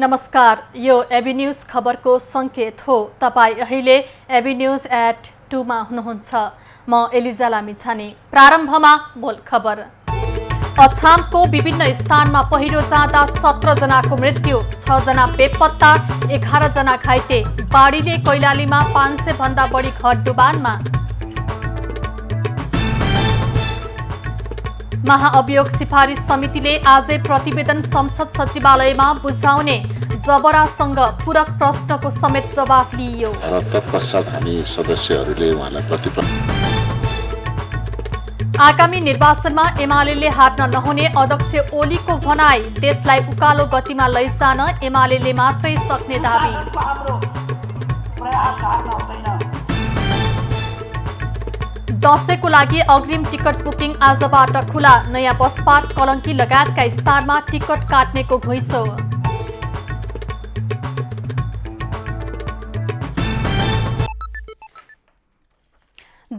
नमस्कार, यो AB news खबरको संकेत हो। तपाई अहिले एबी न्यूज एट 2 मा हुनुहुन्छ। म एलिजा लामिछाने। प्रारम्भमा मूल खबर। अछामको विभिन्न स्थानमा पहिरो जाँदा 17 जनाको मृत्यु, 6 जना बेपत्ता, 11 जना घाइते। बाढीले कैलालीमा 500 भन्दा बढी घर डुबानमा। महाअभियोग सिफारिस समितिले आजै प्रतिवेदन संसद सचिवालयमा बुझाउने। जबरासँग पूरक प्रश्नको समेत जवाफ लिइयो। तत्पश्चात हामी सदस्यहरूले उहाँलाई आगामी निर्वाचनमा एमालेले हार्न नहुने अध्यक्ष ओलीको भनाई। देशलाई उकालो गतिमा लैजान एमालेले मात्रै सक्ने दाबी। दशैंको लागि अग्रिम टिकट बुकिङ आजबाट खुला। नयाँ बसपाट कलङ्की लगायतका स्थानमा टिकट काट्नेको घुइँचो।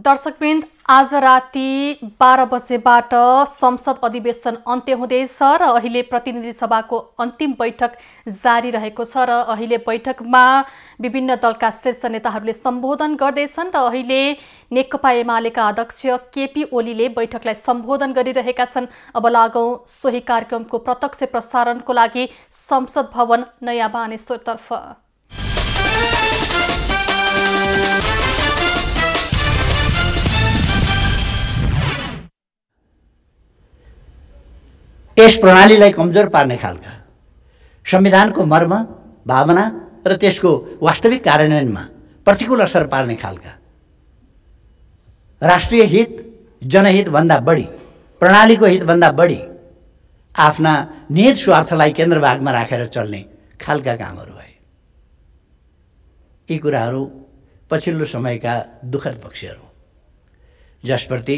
दर्शकवृन्द, आज राति 12 बजेबाट संसद अधिवेशन अन्त्य हुँदैछ र अहिले प्रतिनिधि सभाको अन्तिम बैठक जारी रहेको छ र अहिले बैठकमा विभिन्न दलका शीर्ष नेताहरूले सम्बोधन गर्दैछन् र अहिले नेकपा एमालेका अध्यक्ष केपी ओलीले बैठकलाई सम्बोधन गरिरहेका छन्। अब लागौं सोही कार्यक्रमको प्रत्यक्ष प्रसारणको लागि संसद भवन नयाँ बानेश्वरतर्फ। यस प्रणालीलाई कमजोर पार्ने खालका संविधानको मर्म, भावना र त्यसको वास्तविक कार्यान्वयनमा प्रतिकूल असर पार्ने खालका राष्ट्रिय हित, जनहित भन्दा बढी, प्रणालीको हित भन्दा बढी आफ्ना निहित स्वार्थलाई केन्द्रभागमा राखेर चल्ने खालका कामहरू भए। यी कुराहरू पछिल्लो समयका दुःखद पक्षहरू, जसप्रति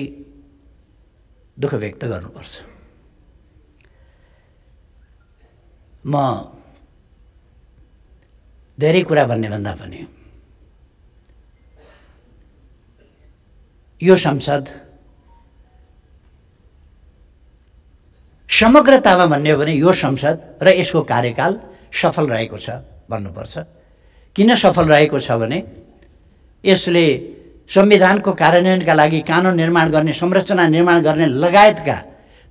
दुःख व्यक्त गर्नुपर्छ। म धेरै कुरा भन्ने भन्दा पनि यो संसद समग्रतामा भन्ने हो भने यो संसद र यसको कार्यकाल सफल रहेको छ भन्नुपर्छ। किन सफल रहेको छ भने यसले संविधानको कार्यान्वयनका लागि कानुन निर्माण गर्ने, संरचना निर्माण गर्ने लगायतका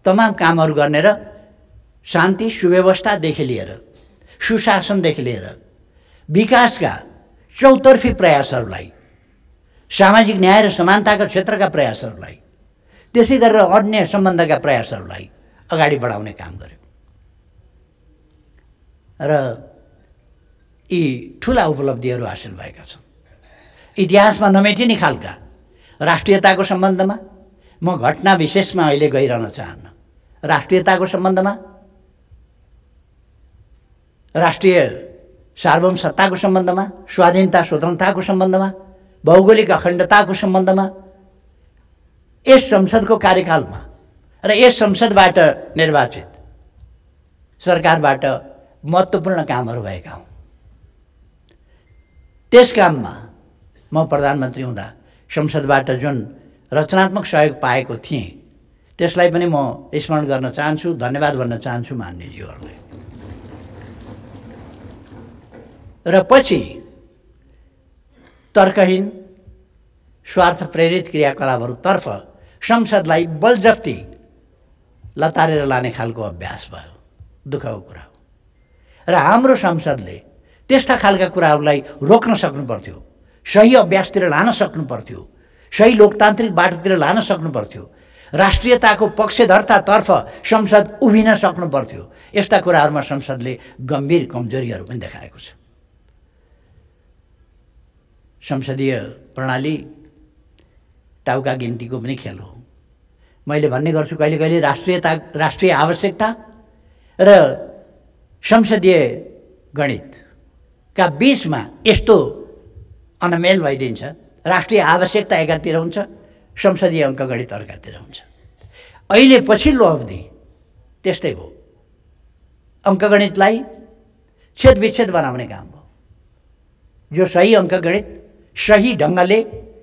तमाम कामहरू गर्ने र शान्ति सुव्यवस्थादेखि लिएर सुशासनदेखि लिएर विकासका चौतर्फी प्रयासहरूलाई, सामाजिक न्याय र समानताका क्षेत्रका प्रयासहरूलाई, त्यसै गरेर अन्य सम्बन्धका प्रयासहरूलाई अगाडि बढाउने काम गर्यो र यी ठुला उपलब्धिहरू हासिल भएका छन्। इतिहासमा नमेटिने खालका राष्ट्रियताको सम्बन्धमा म घटना विशेषमा अहिले गइरहन चाहन्न। राष्ट्रियताको सम्बन्धमा, राष्ट्रिय सार्वभौम सत्ताको सम्बन्धमा, स्वाधीनता स्वतन्त्रताको सम्बन्धमा, भौगोलिक अखण्डताको सम्बन्धमा यस संसदको कार्यकालमा र यस संसदबाट निर्वाचित सरकारबाट महत्त्वपूर्ण कामहरू भएका हुन्। त्यस काममा म प्रधानमन्त्री हुँदा संसदबाट जुन रचनात्मक सहयोग पाएको थिएँ त्यसलाई पनि म स्मरण गर्न चाहन्छु, धन्यवाद भन्न चाहन्छु माननीयज्यूहरूलाई। र पछि तर्कहीन स्वार्थ प्रेरित क्रियाकलापहरूतर्फ संसदलाई बलजफ्ती लतारेर लाने खालको अभ्यास भयो। दुःखको कुरा हो र हाम्रो संसदले त्यस्ता खालका कुराहरूलाई रोक्न सक्नु पर्थ्यो, सही अभ्यासतिर लान सक्नु पर्थ्यो, सही लोकतान्त्रिक बाटोतिर लान सक्नु पर्थ्यो, राष्ट्रियताको पक्षधर्तातर्फ संसद उभिन सक्नु पर्थ्यो। यस्ता कुराहरूमा संसदले गम्भीर कमजोरीहरू पनि देखाएको छ। संसदीय प्रणाली टाउका गिन्तीको पनि खेल हो। मैले भन्ने गर्छु कहिले कहिले राष्ट्रिय आवश्यकता र संसदीय गणितका बीचमा यस्तो अनमेल भइदिन्छ। राष्ट्रिय आवश्यकता एकातिर हुन्छ, संसदीय अङ्कगणित अर्कातिर हुन्छ। अहिले पछिल्लो अवधि त्यस्तै भयो। अङ्कगणितलाई छेदविच्छेद बनाउने काम भयो। जो सही अङ्कगणित सही ढङ्गले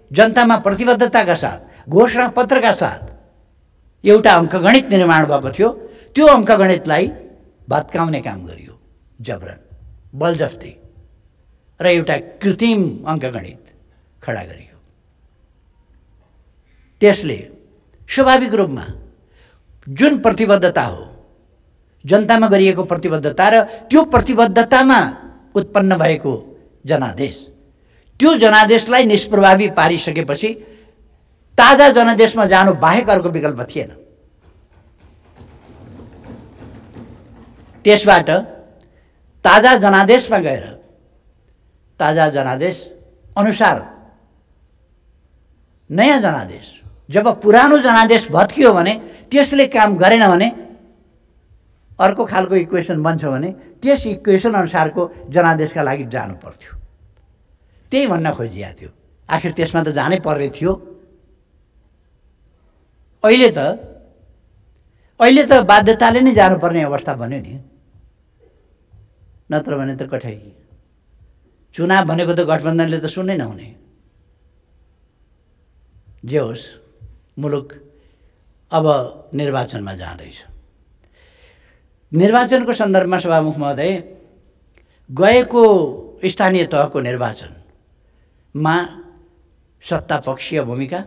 जनतामा प्रतिबद्धताका साथ, घोषणा पत्रका साथ एउटा अङ्कगणित निर्माण भएको थियो, त्यो अङ्कगणितलाई भत्काउने काम गरियो जबरन। बलजफ्ती र एउटा कृत्रिम अङ्कगणित खडा गरियो। त्यसले स्वाभाविक रूपमा जुन प्रतिबद्धता हो, जनतामा गरिएको प्रतिबद्धता र त्यो प्रतिबद्धतामा उत्पन्न भएको जनादेश, त्यो जनादेशलाई निष्प्रभावी पारिसकेपछि ताजा जनादेशमा जानु बाहेक अर्को विकल्प थिएन। त्यसबाट ताजा जनादेशमा गएर ताजा जनादेश अनुसार नयाँ जनादेश, जब पुरानो जनादेश भत्कियो भने त्यसले काम गरेन भने अर्को खालको इक्वेसन बन्छ भने त्यस इक्वेसन अनुसारको जनादेशका लागि जानु पर्थ्यो। त्यही भन्न खोजिएको थियो। आखिर त्यसमा त जानै पर्ने थियो। अहिले त बाध्यताले नै जानुपर्ने अवस्था बन्यो नि, नत्र भने त कठै। चुनाव भनेको त गठबन्धनले त सुन्नै नहुने। जे होस्, मुलुक अब निर्वाचनमा जाँदैछ। निर्वाचनको सन्दर्भमा सभामुख महोदय, गएको स्थानीय तहको निर्वाचनमा सत्तापक्षीय भूमिका,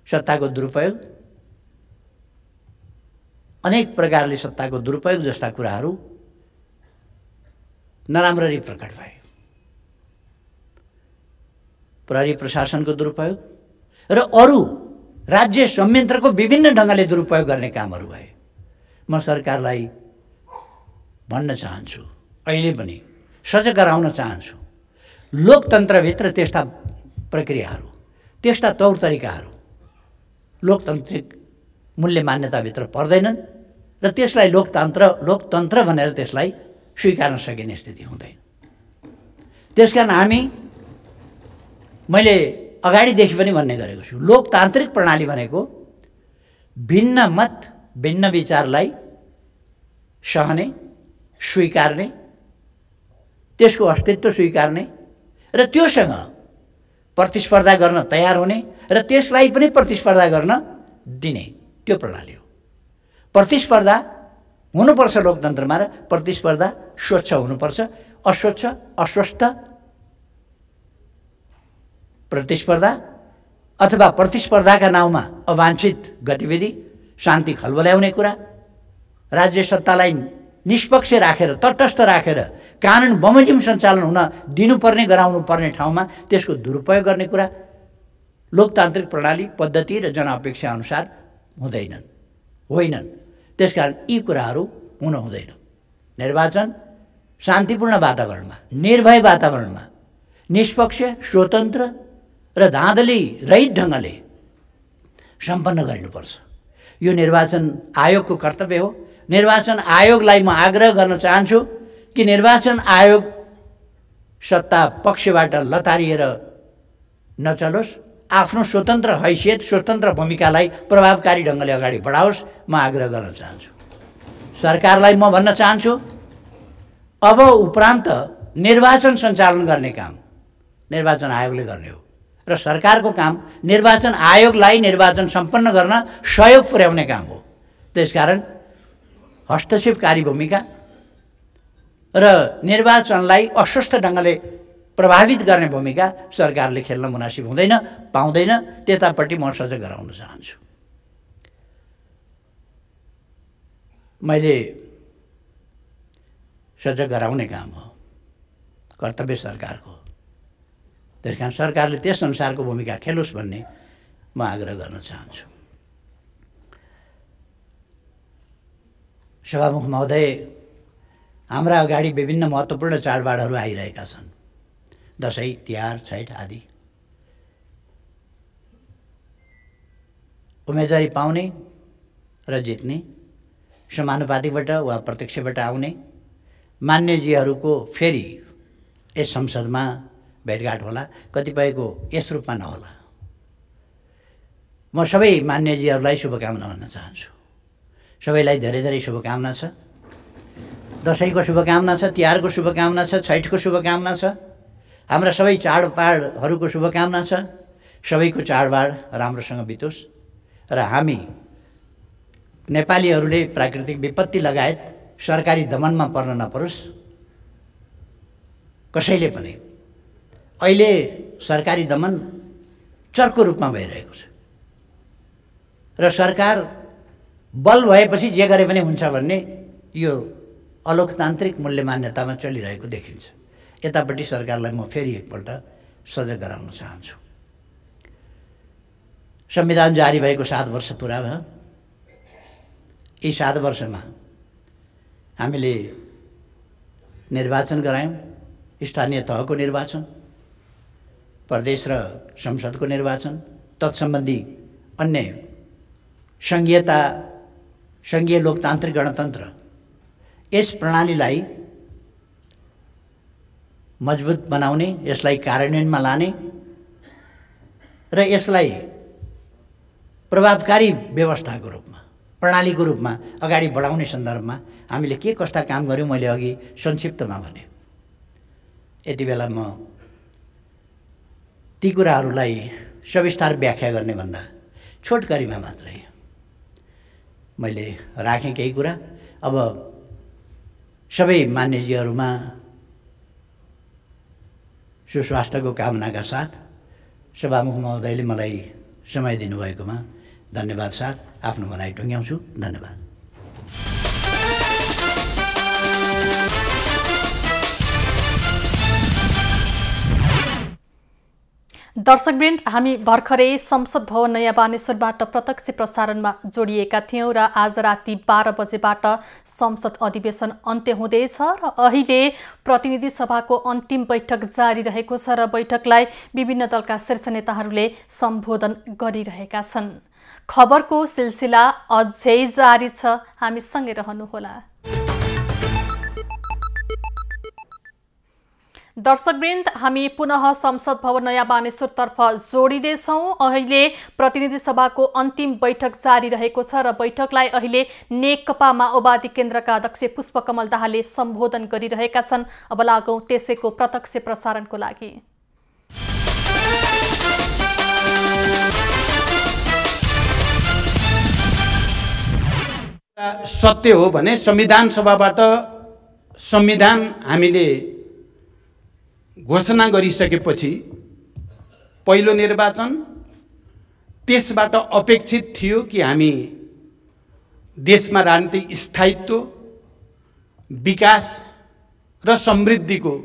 सत्ताको दुरुपयोग, अनेक प्रकारले सत्ताको दुरुपयोग जस्ता कुराहरू नराम्ररी प्रकट भए। प्रहरी प्रशासनको दुरुपयोग र अरू राज्य संयन्त्रको विभिन्न ढङ्गले दुरुपयोग गर्ने कामहरू भए। म सरकारलाई भन्न चाहन्छु, अहिले पनि सजग गराउन चाहन्छु, लोकतन्त्रभित्र त्यस्ता प्रक्रियाहरू, त्यस्ता तौर तरिकाहरू लोकतान्त्रिक मूल्य मान्यताभित्र पर्दैनन् र त्यसलाई लोकतन्त्र भनेर त्यसलाई स्वीकार्न सकिने स्थिति हुँदैन। त्यसकारण मैले अगाडिदेखि पनि भन्ने गरेको छु, लोकतान्त्रिक प्रणाली भनेको भिन्न मत, भिन्न विचारलाई सहने, स्वीकार्ने, त्यसको अस्तित्व स्वीकार्ने र त्योसँग प्रतिस्पर्धा गर्न तयार हुने र त्यसलाई पनि प्रतिस्पर्धा गर्न दिने, त्यो प्रणाली हो। प्रतिस्पर्धा हुनुपर्छ लोकतन्त्रमा, र प्रतिस्पर्धा स्वच्छ हुनुपर्छ। अस्वच्छ, अस्वस्थ प्रतिस्पर्धा अथवा प्रतिस्पर्धाका नाउँमा अवाञ्छित गतिविधि, शान्ति खलबल्याउने कुरा, राज्य सत्तालाई निष्पक्ष राखेर, तटस्थ राखेर कानुन बमोजिम सञ्चालन हुन दिनुपर्ने, गराउनु पर्ने ठाउँमा त्यसको दुरुपयोग गर्ने कुरा लोकतान्त्रिक प्रणाली, पद्धति र जनअपेक्षा अनुसार होइनन्। त्यसकारण यी कुराहरू हुन हुँदैन। निर्वाचन शान्तिपूर्ण वातावरणमा, निर्भय वातावरणमा, निष्पक्ष, स्वतन्त्र र धाँधली रहित ढङ्गले सम्पन्न गरिनुपर्छ। यो निर्वाचन आयोगको कर्तव्य हो। निर्वाचन आयोगलाई म आग्रह गर्न चाहन्छु कि निर्वाचन आयोग सत्ता पक्षबाट लतारिएर नचलोस्, आफ्नो स्वतन्त्र हैसियत, स्वतन्त्र भूमिकालाई प्रभावकारी ढङ्गले अगाडि बढाओस्, म आग्रह गर्न चाहन्छु। सरकारलाई म भन्न चाहन्छु, अब उपरान्त निर्वाचन सञ्चालन गर्ने काम निर्वाचन आयोगले गर्ने हो र सरकारको काम निर्वाचन आयोगलाई निर्वाचन सम्पन्न गर्न सहयोग पुर्याउने काम हो। त्यसकारण हस्तक्षेपकारी भूमिका र निर्वाचनलाई अस्वस्थ ढङ्गले प्रभावित गर्ने भूमिका सरकारले खेल्न मुनासिब हुँदैन, पाउँदैन। त्यतापट्टि म सजग गराउन चाहन्छु। मैले सजग गराउने काम हो, कर्तव्य सरकारको। त्यसकारण सरकारले त्यस अनुसारको भूमिका खेलोस् भन्ने म आग्रह गर्न चाहन्छु। सभामुख महोदय, हाम्रा अगाडि विभिन्न महत्त्वपूर्ण चाडबाडहरू आइरहेका छन्। दसैँ, तिहार, छैठ आदि। उम्मेदवारी पाउने र जित्ने, समानुपातिकबाट वा प्रत्यक्षबाट आउने मान्यजीहरूको फेरि यस संसदमा भेटघाट होला, कतिपयको यस रूपमा नहोला। म सबै मान्यजीहरूलाई शुभकामना भन्न चाहन्छु। सबैलाई धेरै धेरै शुभकामना छ। दसैँको शुभकामना छ, तिहारको शुभकामना छ, छैठको शुभकामना छ, हाम्रा सबै चाडबाडहरूको शुभकामना छ। सबैको चाडबाड राम्रोसँग बितोस् र हामी नेपालीहरूले प्राकृतिक विपत्ति लगायत सरकारी दमनमा पर्न नपरोस् कसैले पनि अहिले सरकारी दमन चर्को रूपमा भइरहेको छ र सरकार बल भएपछि जे गरे पनि हुन्छ भन्ने यो अलोकतान्त्रिक मूल्य मान्यतामा चलिरहेको देखिन्छ। यतापट्टि सरकारलाई म फेरि एकपल्ट सजग गराउन चाहन्छु। संविधान जारी भएको 7 वर्ष पुरा भयो। यी 7 वर्षमा हामीले निर्वाचन गरायौँ, स्थानीय तहको निर्वाचन, प्रदेश र संसदको निर्वाचन, तत्सम्बन्धी अन्य सङ्घीय लोकतान्त्रिक गणतन्त्र। यस प्रणालीलाई मजबुत बनाउने, यसलाई कार्यान्वयनमा लाने र यसलाई प्रभावकारी व्यवस्थाको रूपमा, प्रणालीको रूपमा अगाडि बढाउने सन्दर्भमा हामीले के कस्ता काम गर्यौँ मैले अघि संक्षिप्तमा भने। यति बेला म ती कुराहरूलाई सविस्तार व्याख्या गर्ने भन्दा छोटकरीमा मात्रै मैले राखेँ केही कुरा। अब सबै मान्यजीहरूमा सुस्वास्थ्यको कामनाका साथ सभामुख महोदयले मलाई समय दिनुभएकोमा धन्यवाद साथ आफ्नो भनाइ टुङ्ग्याउँछु। धन्यवाद। दर्शकवृन्द, हामी भर्खरै संसद भवन नयाँ बानेश्वरबाट प्रत्यक्ष प्रसारणमा जोडिएका थियौँ र आज राति 12 बजेबाट संसद अधिवेशन अन्त्य हुँदैछ र अहिले प्रतिनिधि सभाको अन्तिम बैठक जारी रहेको छ र बैठकलाई विभिन्न दलका शीर्ष नेताहरूले सम्बोधन गरिरहेका छन्। खबरको सिलसिला अझै जारी छ, हामीसँगै रहनुहोला। दर्शकवृन्द, हामी पुनः संसद भवन नयाँ बानेश्वरतर्फ जोडिँदैछौँ। अहिले प्रतिनिधि सभाको अन्तिम बैठक जारी रहेको छ र बैठकलाई अहिले नेकपा माओवादी केन्द्रका अध्यक्ष पुष्पकमल दाहालले सम्बोधन गरिरहेका छन्। अब लागौँ त्यसैको प्रत्यक्ष प्रसारणको लागि। सत्य हो भने संविधान सभाबाट संविधान हामीले घोषणा गरिसकेपछि पहिलो निर्वाचन, त्यसबाट अपेक्षित थियो कि हामी देशमा राजनीतिक स्थायित्व, विकास र समृद्धिको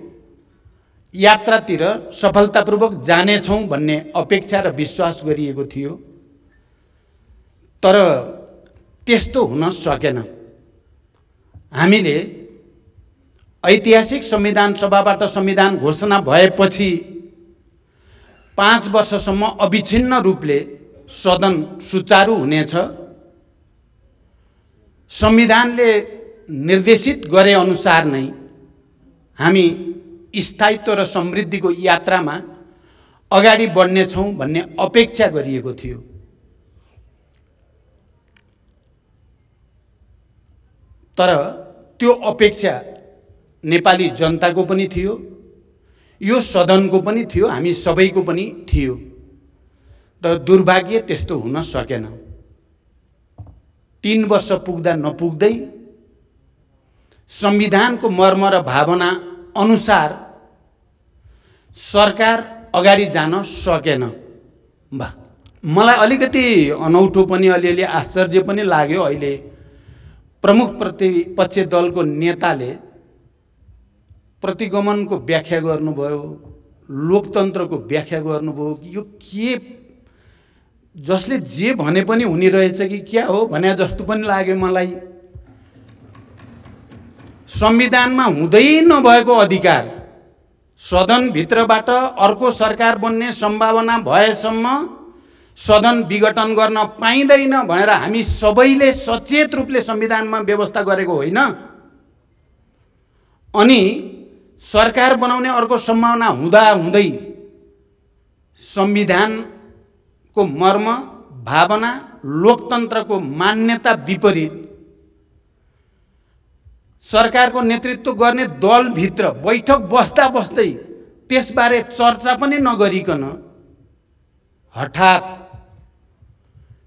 यात्रातिर सफलतापूर्वक जानेछौँ भन्ने अपेक्षा र विश्वास गरिएको थियो। तर त्यस्तो हुन सकेन। हामीले ऐतिहासिक संविधान सभाबाट संविधान घोषणा भएपछि 5 वर्षसम्म अविच्छिन्न रूपले सदन सुचारू हुनेछ। संविधानले निर्देशित गरे अनुसार नै हामी स्थायित्व र समृद्धिको यात्रामा अगाडि बढ्नेछौँ भन्ने अपेक्षा गरिएको थियो। तर त्यो अपेक्षा नेपाली जनताको पनि थियो, यो सदनको पनि थियो, हामी सबैको पनि थियो। तर दुर्भाग्य त्यस्तो हुन सकेन। 3 वर्ष पुग्दा नपुग्दै संविधानको मर्म र भावना अनुसार सरकार अगाडि जान सकेन। मलाई अलिकति अनौठो पनि, अलिअलि आश्चर्य पनि लाग्यो। अहिले प्रमुख प्रतिपक्ष दलको नेताले प्रतिगमनको व्याख्या गर्नुभयो, लोकतन्त्रको व्याख्या गर्नुभयो। यो के, जसले जे भने पनि हुने रहेछ कि क्या हो भने जस्तो पनि लाग्यो मलाई। संविधानमा हुँदै नभएको अधिकार सदनभित्रबाट अर्को सरकार बन्ने सम्भावना भएसम्म सदन विघटन गर्न पाइँदैन भनेर हामी सबैले सचेत रूपले संविधानमा व्यवस्था गरेको होइन। अनि सरकार बनाउने अर्को सम्भावना हुँदाहुँदै संविधानको मर्म, भावना, लोकतन्त्रको मान्यता विपरीत सरकारको नेतृत्व गर्ने दलभित्र बैठक बस्दा बस्दै त्यसबारे चर्चा पनि नगरिकन हठात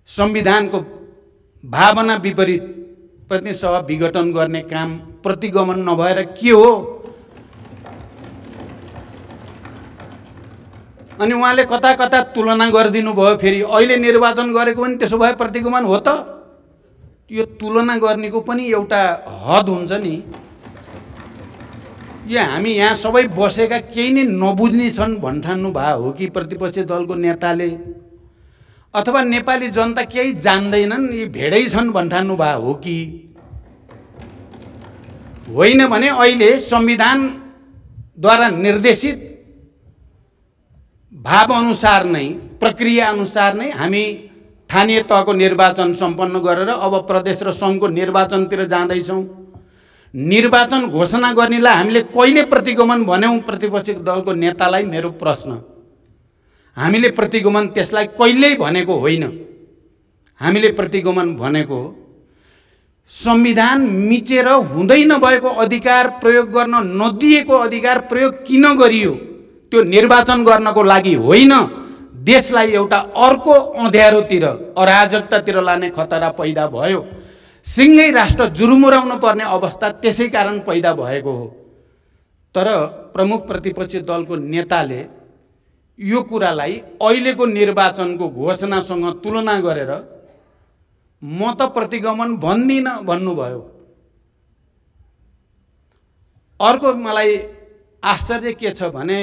संविधानको भावना विपरीत प्रतिनिधि सभा विघटन गर्ने काम प्रतिगमन नभएर के हो? अनि उहाँले कता कता तुलना गरिदिनु भयो। फेरि अहिले निर्वाचन गरेको पनि त्यसो भए प्रतिगमन हो त? यो तुलना गर्नेको पनि एउटा हद हुन्छ नि। यो हामी यहाँ सबै बसेका केही नै नबुझ्ने छन् भन्ठान्नु भए हो कि प्रतिपक्षी दलको नेताले, अथवा नेपाली जनता केही जान्दैनन्, यी भेडै छन् भन्ठान्नु भए हो कि होइन भने अहिले संविधानद्वारा निर्देशित भाव अनुसार नै, प्रक्रिया अनुसार नै हामी स्थानीय तहको निर्वाचन सम्पन्न गरेर अब प्रदेश र सङ्घको निर्वाचनतिर जाँदैछौँ। निर्वाचन घोषणा गर्नेलाई हामीले कहिले प्रतिगमन भन्यौँ? प्रतिपक्षी दलको नेतालाई मेरो प्रश्न। हामीले प्रतिगमन त्यसलाई कहिल्यै भनेको होइन। हामीले प्रतिगमन भनेको संविधान मिचेर हुँदै नभएको अधिकार प्रयोग गर्न नदिएको अधिकार प्रयोग किन गरियो? त्यो निर्वाचन गर्नको लागि होइन, देशलाई एउटा अर्को अँध्यारोतिर, अराजकतातिर लाने खतरा पैदा भयो। सिङ्गै राष्ट्र जुरुमुराउनु पर्ने अवस्था त्यसै कारण पैदा भएको हो। तर प्रमुख प्रतिपक्षी दलको नेताले यो कुरालाई अहिलेको निर्वाचनको घोषणासँग तुलना गरेर म त प्रतिगमन भन्दिनँ भन्नुभयो। अर्को मलाई आश्चर्य के छ भने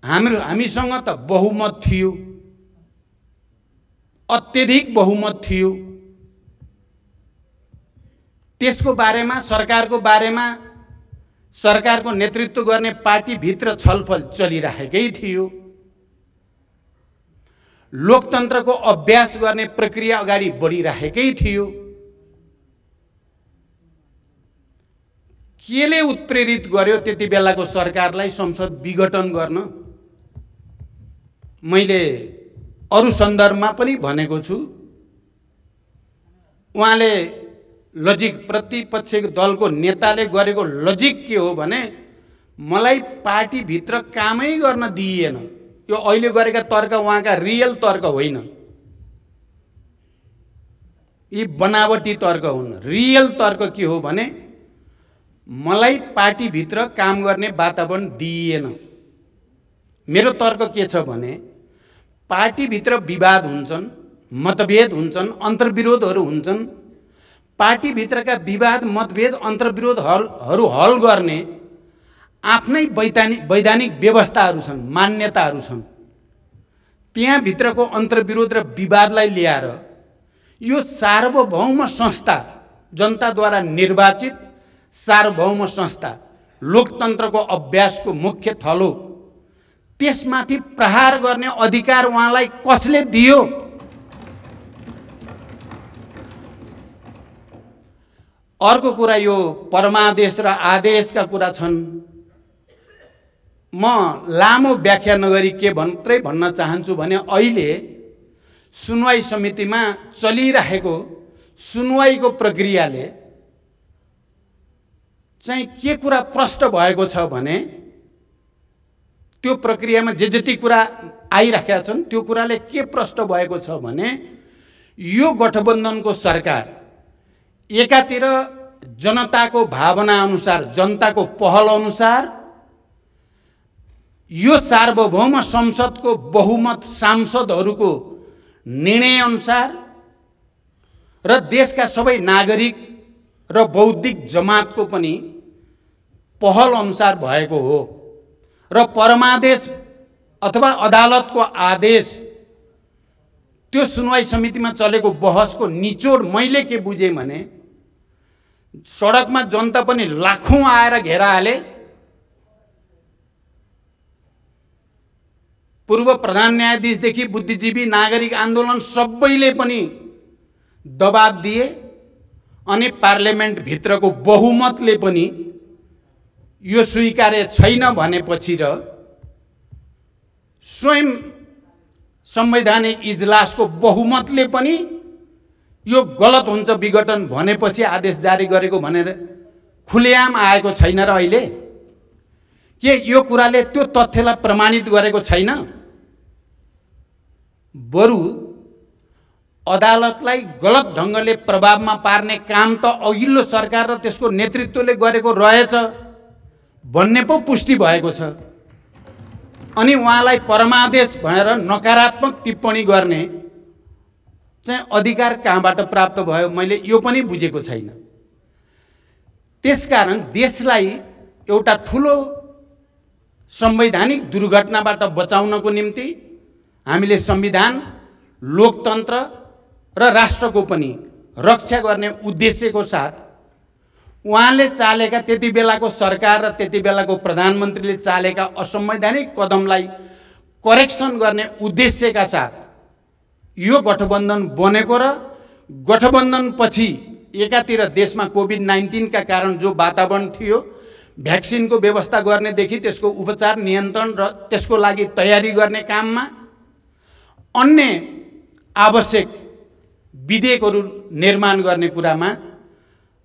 हामीसँग त बहुमत थियो, अत्यधिक बहुमत थियो। त्यसको बारेमा, सरकारको बारेमा, सरकारको नेतृत्व गर्ने पार्टीभित्र छलफल चलिरहेकै थियो। लोकतन्त्रको अभ्यास गर्ने प्रक्रिया अगाडि बढिरहेकै थियो। केले उत्प्रेरित गर्यो त्यति बेलाको सरकारलाई संसद विघटन गर्न? मैले अरू सन्दर्भमा पनि भनेको छु। उहाँले लजिक, प्रतिपक्षी दलको नेताले गरेको लजिक के हो भने मलाई पार्टीभित्र कामै गर्न दिइएन। यो अहिले गरेका तर्क उहाँका रियल तर्क होइन, यी बनावटी तर्क हुन्। रियल तर्क के हो भने मलाई पार्टीभित्र काम गर्ने वातावरण दिइएन। मेरो तर्क के छ भने पार्टीभित्र विवाद हुन्छन्, मतभेद हुन्छन्, अन्तर्विरोधहरू हुन्छन्। पार्टीभित्रका विवाद, मतभेद, अन्तर्विरोधहरू हल गर्ने आफ्नै वैधानिक व्यवस्थाहरू छन्, मान्यताहरू छन्। त्यहाँभित्रको अन्तर्विरोध र विवादलाई ल्याएर यो सार्वभौम संस्था, जनताद्वारा निर्वाचित सार्वभौम संस्था, लोकतन्त्रको अभ्यासको मुख्य थलो, त्यसमाथि प्रहार गर्ने अधिकार उहाँलाई कसले दियो? अर्को कुरा यो परमादेश र आदेशका कुरा छन्। म लामो व्याख्या नगरी के मात्रै भन्न चाहन्छु भने अहिले सुनवाई समितिमा चलिरहेको सुनवाईको प्रक्रियाले चाहिँ के कुरा प्रष्ट भएको छ भने त्यो प्रक्रियामा जे जति कुरा आइराखेका छन् त्यो कुराले के प्रष्ट भएको छ भने यो गठबन्धनको सरकार एकातिर जनताको भावना अनुसार, जनताको पहल अनुसार, यो सार्वभौम संसदको बहुमत सांसदहरूको निर्णय अनुसार र देशका सबै नागरिक र बौद्धिक जमातको पनि पहल अनुसार भएको हो। र परमादेश अथवा अदालतको आदेश, त्यो सुनवाई समितिमा चलेको बहसको निचोड मैले के बुझेँ भने सडकमा जनता पनि लाखौं आएर घेरा हाले। पूर्व प्रधान न्यायाधीशदेखि बुद्धिजीवी, नागरिक आन्दोलन सबैले पनि दबाब दिए अनि पार्लियामेन्ट भित्रको बहुमतले पनि यो स्वीकार्य छैन भनेपछि र स्वयं संवैधानिक इजलासको बहुमतले पनि यो गलत हुन्छ विघटन भनेपछि आदेश जारी गरेको भनेर खुलेआम आएको छैन र अहिले के यो कुराले त्यो तथ्यलाई प्रमाणित गरेको छैन? बरु अदालतलाई गलत ढङ्गले प्रभावमा पार्ने काम त अघिल्लो सरकार र त्यसको नेतृत्वले गरेको रहेछ भन्ने पो पुष्टि भएको छ। अनि उहाँलाई परमादेश भनेर नकारात्मक टिप्पणी गर्ने चाहिँ अधिकार कहाँबाट प्राप्त भयो मैले यो पनि बुझेको छैन। त्यसकारण देशलाई एउटा ठुलो संवैधानिक दुर्घटनाबाट बचाउनको निम्ति हामीले संविधान, लोकतन्त्र र राष्ट्रको पनि रक्षा गर्ने उद्देश्यको साथ उहाँले चालेका त्यति बेलाको सरकार र त्यति बेलाको प्रधानमन्त्रीले चालेका असंवैधानिक कदमलाई करेक्सन गर्ने उद्देश्यका साथ यो गठबन्धन बनेको र गठबन्धनपछि एकातिर देशमा कोभिड-19 का कारण जो वातावरण थियो, भ्याक्सिनको व्यवस्था गर्नेदेखि त्यसको उपचार, नियन्त्रण र त्यसको लागि तयारी गर्ने काममा, अन्य आवश्यक विधेयकहरू निर्माण गर्ने कुरामा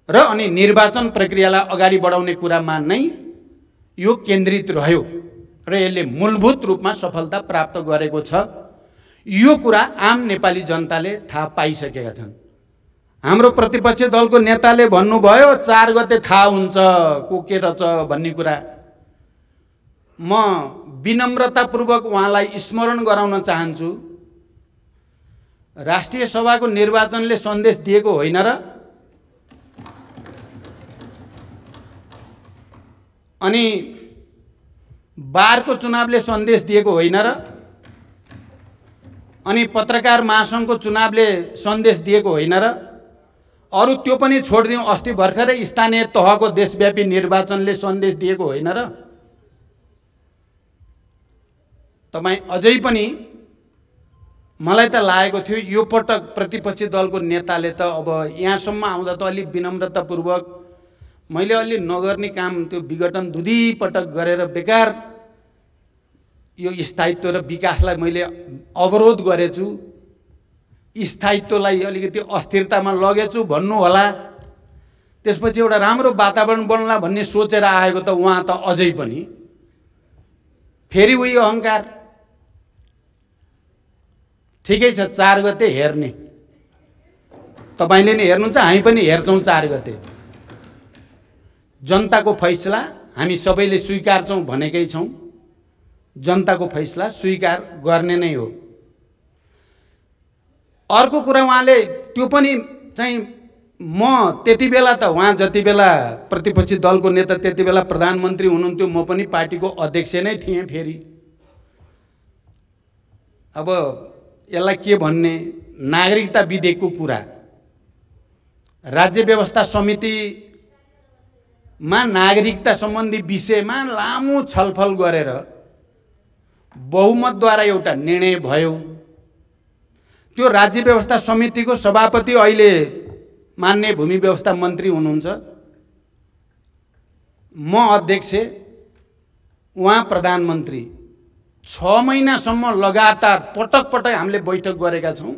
र अनि निर्वाचन प्रक्रियालाई अगाडि बढाउने कुरामा नै यो केन्द्रित रह्यो र यसले मूलभूत रूपमा सफलता प्राप्त गरेको छ। यो कुरा आम नेपाली जनताले थाहा पाइसकेका छन्। हाम्रो प्रतिपक्ष दलको नेताले भन्नुभयो 4 गते थाहा हुन्छ को के रहेछ भन्ने कुरा। म विनम्रतापूर्वक उहाँलाई स्मरण गराउन चाहन्छु, राष्ट्रिय सभाको निर्वाचनले सन्देश दिएको होइन र, अनि बारको चुनावले सन्देश दिएको होइन र, अनि पत्रकार महासंघको चुनावले सन्देश दिएको होइन र, अरु त्यो पनि छोडिदिउँ, अस्ति भर्खरै स्थानीय तहको देशव्यापी निर्वाचनले सन्देश दिएको होइन र। तपाई अझै पनि मलाई त लागेको थियो यो पटक प्रतिपक्षी दलको नेताले त अब यहाँसम्म आउँदा त अलि विनम्रतापूर्वक मैले अलि नगर्ने काम त्यो विघटन दुधी पटक गरेर बेकार यो स्थायित्व र विकासलाई मैले अवरोध गरेछु, स्थायित्वलाई अलिकति अस्थिरतामा लगेछु भन्नु होला। त्यसपछि एउटा राम्रो वातावरण बन्ला भन्ने सोचेर आएको त उहाँ त अझै पनि फेरि उही अहंकार। ठिकै छ, 4 गते हेर्ने, तपाईले नि हेर्नुहुन्छ, हामी पनि हेर्छौं। 4 गते जनताको फैसला हामी सबैले स्वीकार्छौं भनेकै छौं। जनताको फैसला स्वीकार गर्ने नै हो। अर्को कुरा उहाँले त्यो पनि चाहिँ म त्यति बेला त उहाँ जति बेला प्रतिपक्षी दलको नेता त्यति बेला प्रधानमन्त्री हुनुहुन्थ्यो, म पनि पार्टीको अध्यक्ष नै थिएँ। फेरि अब यसलाई के भन्ने, नागरिकता विधेयकको कुरा राज्य व्यवस्था समितिमा नागरिकता सम्बन्धी विषयमा लामो छलफल गरेर बहुमतद्वारा एउटा निर्णय भयो। त्यो राज्य व्यवस्था समितिको सभापति अहिले मान्य भूमि व्यवस्था मन्त्री हुनुहुन्छ, म अध्यक्ष, उहाँ प्रधानमन्त्री। 6 महिनासम्म लगातार पटक पटक हामीले बैठक गरेका छौं।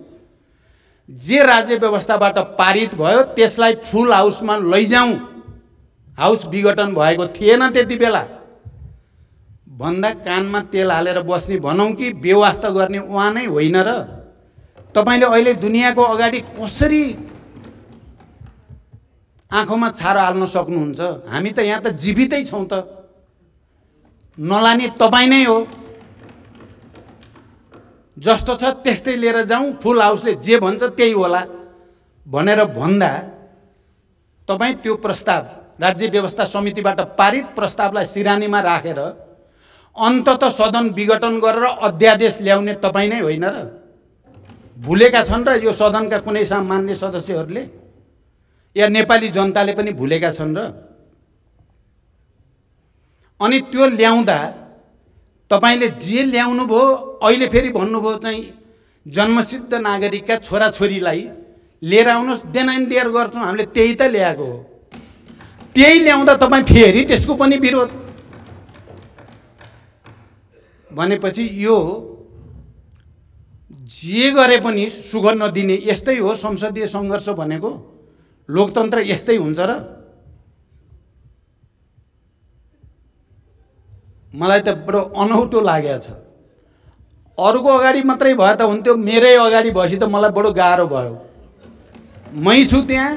जे राज्य व्यवस्थाबाट पारित भयो त्यसलाई फुल हाउसमा लैजाउँ, हाउस विघटन भएको थिएन त्यति बेला भन्दा कानमा तेल हालेर बस्ने भनौं कि बेवास्ता गर्ने उहाँ नै होइन र। तपाईले अहिले दुनियाँको अगाडि कसरी आँखामा छारो हाल्न सक्नुहुन्छ? हामी त यहाँ त जीवितै छौं त, नलाने तपाई नै हो। जस्तो छ त्यस्तै लिएर जाउँ, फुल हाउसले जे भन्छ त्यही होला भनेर भन्दा तपाई त्यो प्रस्ताव राज्य व्यवस्था समितिबाट पारित प्रस्तावलाई सिरानीमा राखेर अन्तत सदन विघटन गरेर अध्यादेश ल्याउने तपाई नै होइन र? भुलेका छन् र यो सदनका कुनै सामान्य सदस्यहरूले, या नेपाली जनताले पनि भुलेका छन् र? अनि त्यो ल्याउँदा तपाईले जे ल्याउनु भयो, अहिले फेरि भन्नुभयो चाहिँ जन्मसिद्ध नागरिकका छोराछोरीलाई लिएर आउनुहोस्, देनाइन्दिएर गर्छौँ, हामीले त्यही त ल्याएको हो। त्यही ल्याउँदा तपाईँ फेरि त्यसको पनि विरोध भनेपछि यो जे गरे पनि सुख नदिने यस्तै हो संसदीय सङ्घर्ष भनेको। लोकतन्त्र यस्तै हुन्छ र? मलाई त बडो अनौठो लागेको छ। अरूको अगाडि मात्रै भए त हुन्थ्यो, मेरै अगाडि भएपछि त मलाई बडो गाह्रो भयो। मै छु त्यहाँ,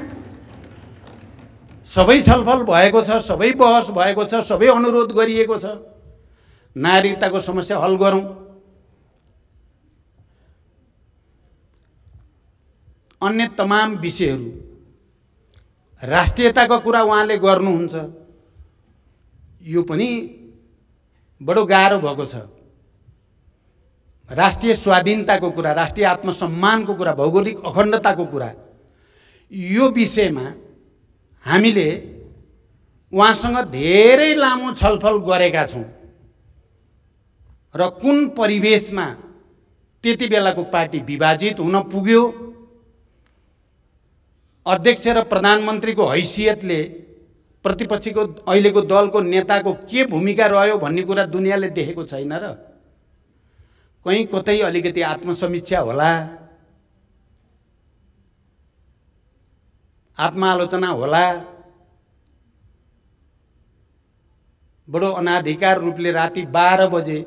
सबै छलफल भएको छ, सबै बहस भएको छ, सबै अनुरोध गरिएको छ, नागरिकताको समस्या हल गरौँ। अन्य तमाम विषयहरू, राष्ट्रियताको कुरा उहाँले गर्नुहुन्छ, यो पनि बडो गाह्रो भएको छ। राष्ट्रिय स्वाधीनताको कुरा, राष्ट्रिय आत्मसम्मानको कुरा, भौगोलिक अखण्डताको कुरा, यो विषयमा हामीले उहाँसँग धेरै लामो छलफल गरेका छौँ र कुन परिवेशमा त्यति बेलाको पार्टी विभाजित हुन पुग्यो, अध्यक्ष र प्रधानमन्त्रीको हैसियतले प्रतिपक्षीको अहिलेको दलको नेताको के भूमिका रह्यो भन्ने कुरा दुनियाँले देखेको छैन र कहीँ कतै अलिकति आत्मसमीक्षा होला, आत्मालोचना होला। बडो अनाधिकार रूपले राति 12 बजे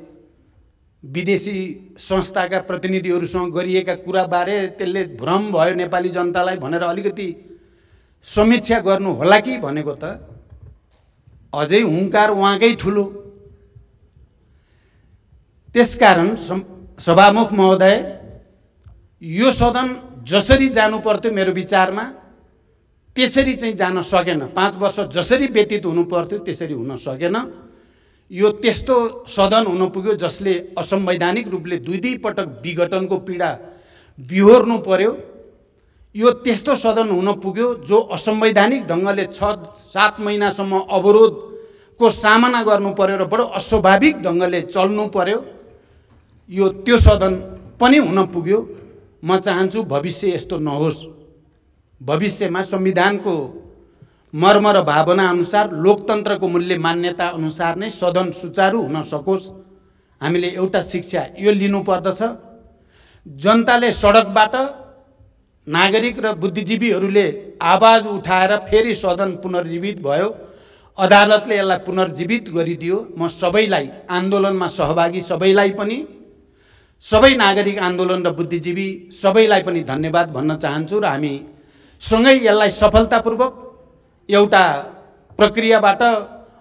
विदेशी संस्थाका प्रतिनिधिहरूसँग गरिएका कुराबारे त्यसले भ्रम भयो नेपाली जनतालाई भनेर अलिकति समीक्षा गर्नु होला कि भनेको त अझै हुङ्कार उहाँकै ठुलो। त्यसकारण सभामुख महोदय, यो सदन जसरी जानु पर्थ्यो मेरो विचारमा त्यसरी चाहिँ जान सकेन। 5 वर्ष जसरी व्यतीत हुनु पर्थ्यो त्यसरी हुन सकेन। यो त्यस्तो सदन हुन पुग्यो जसले असंवैधानिक रूपले दुई पटक विघटनको पीडा बिहोर्नु पर्यो। यो त्यस्तो सदन हुन पुग्यो जो असंवैधानिक ढङ्गले 6-7 महिनासम्म अवरोधको सामना गर्नु पर्यो र बडो अस्वाभाविक ढङ्गले चल्नु पर्यो। यो त्यो सदन पनि हुन पुग्यो। म चाहन्छु भविष्य यस्तो नहोस्। भविष्यमा संविधानको मर्म र भावना अनुसार, लोकतन्त्रको मूल्य मान्यता अनुसार नै सदन सुचारू हुन सकोस्। हामीले एउटा शिक्षा यो लिनुपर्दछ। जनताले सडकबाट, नागरिक र बुद्धिजीवीहरूले आवाज उठाएर फेरि सदन पुनर्जीवित भयो। अदालतले यसलाई पुनर्जीवित गरिदियो। म सबैलाई, आन्दोलनमा सहभागी सबैलाई पनि, सबै नागरिक आन्दोलन र बुद्धिजीवी सबैलाई पनि धन्यवाद भन्न चाहन्छु र हामी सँगै यसलाई सफलतापूर्वक एउटा प्रक्रियाबाट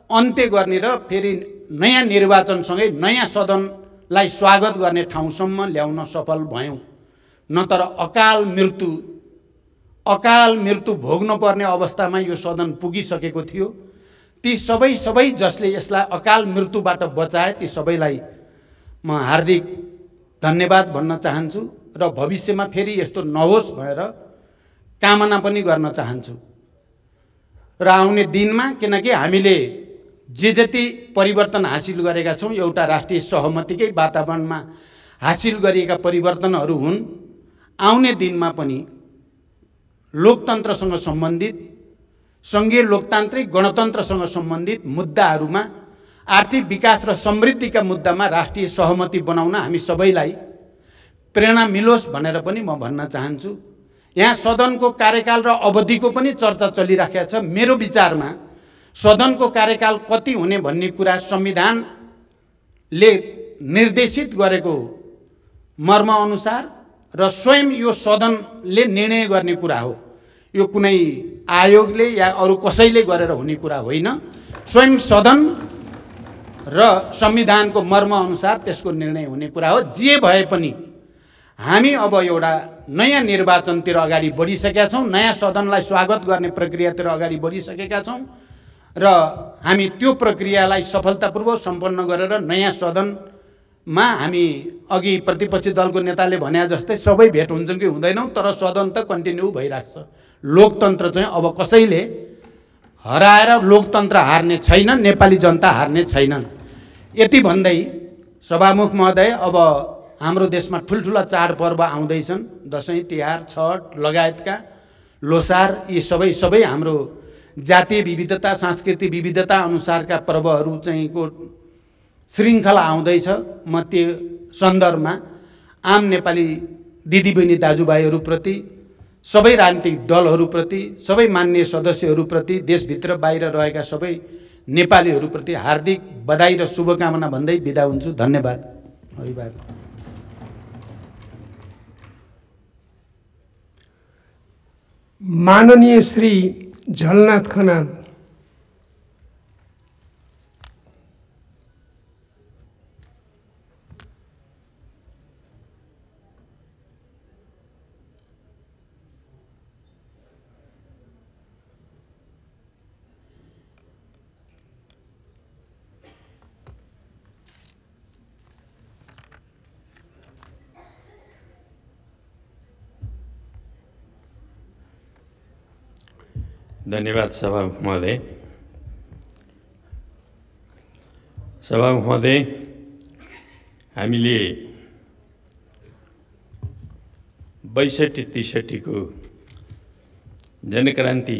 अन्त्य गर्ने र फेरि नयाँ निर्वाचनसँगै नयाँ सदनलाई स्वागत गर्ने ठाउँसम्म ल्याउन सफल भयौँ। नतर अकाल मृत्यु भोग्न पर्ने अवस्थामा यो सदन पुगिसकेको थियो। ती सबै जसले यसलाई अकाल मृत्युबाट बचाए ती सबैलाई म हार्दिक धन्यवाद भन्न चाहन्छु र भविष्यमा फेरि यस्तो नहोस् भनेर कामना पनि गर्न चाहन्छु। र आउने दिनमा, किनकि हामीले जे जति परिवर्तन हासिल गरेका छौँ एउटा राष्ट्रिय सहमतिकै वातावरणमा हासिल गरिएका परिवर्तनहरू हुन्। आउने दिनमा पनि लोकतन्त्रसँग सम्बन्धित, सङ्घीय लोकतान्त्रिक गणतन्त्रसँग सम्बन्धित मुद्दाहरूमा, आर्थिक विकास र समृद्धिका मुद्दामा राष्ट्रिय सहमति बनाउन हामी सबैलाई प्रेरणा मिलोस् भनेर पनि म भन्न चाहन्छु। यहाँ सदनको कार्यकाल र अवधिको पनि चर्चा चलिराखेको छ। मेरो विचारमा सदनको कार्यकाल कति हुने भन्ने कुरा संविधानले निर्देशित गरेको मर्म अनुसार र स्वयं यो सदनले निर्णय गर्ने कुरा हो। यो कुनै आयोगले या अरू कसैले गरेर हुने कुरा होइन। स्वयं सदन र संविधानको मर्म अनुसार त्यसको निर्णय हुने कुरा हो। जे भए पनि हामी अब एउटा नयाँ निर्वाचनतिर अगाडि बढिसकेका छौँ। नयाँ सदनलाई स्वागत गर्ने प्रक्रियातिर अगाडि बढिसकेका छौँ र हामी त्यो प्रक्रियालाई सफलतापूर्वक सम्पन्न गरेर नयाँ सदनमा हामी अघि प्रतिपक्षी दलको नेताले भने जस्तै सबै भेट हुन्छौँ कि हुँदैनौँ, तर सदन त कन्टिन्यू भइरहेको छ। लोकतन्त्र चाहिँ अब कसैले हराएर लोकतन्त्र हार्ने छैन, नेपाली जनता हार्ने छैनन्। यति भन्दै सभामुख महोदय, अब हाम्रो देशमा ठुल्ठुला चाडपर्व आउँदैछन्। दसैँ, तिहार, छठ लगायतका, लोसार, यी सबै हाम्रो जातीय विविधता, सांस्कृतिक विविधता अनुसारका पर्वहरू चाहिँ को श्रृङ्खला आउँदैछ। म त्यो सन्दर्भमा आम नेपाली दिदीबहिनी दाजुभाइहरूप्रति, सबै राजनीतिक दलहरूप्रति, सबै माननीय सदस्यहरूप्रति, देशभित्र बाहिर रहेका सबै नेपालीहरूप्रति हार्दिक बधाई र शुभकामना भन्दै बिदा हुन्छु। धन्यवाद। माननीय श्री झलनाथ खनाल। धन्यवाद सभामुख महोदय। सभामुख महोदय, हामीले 62-63 को जनक्रान्ति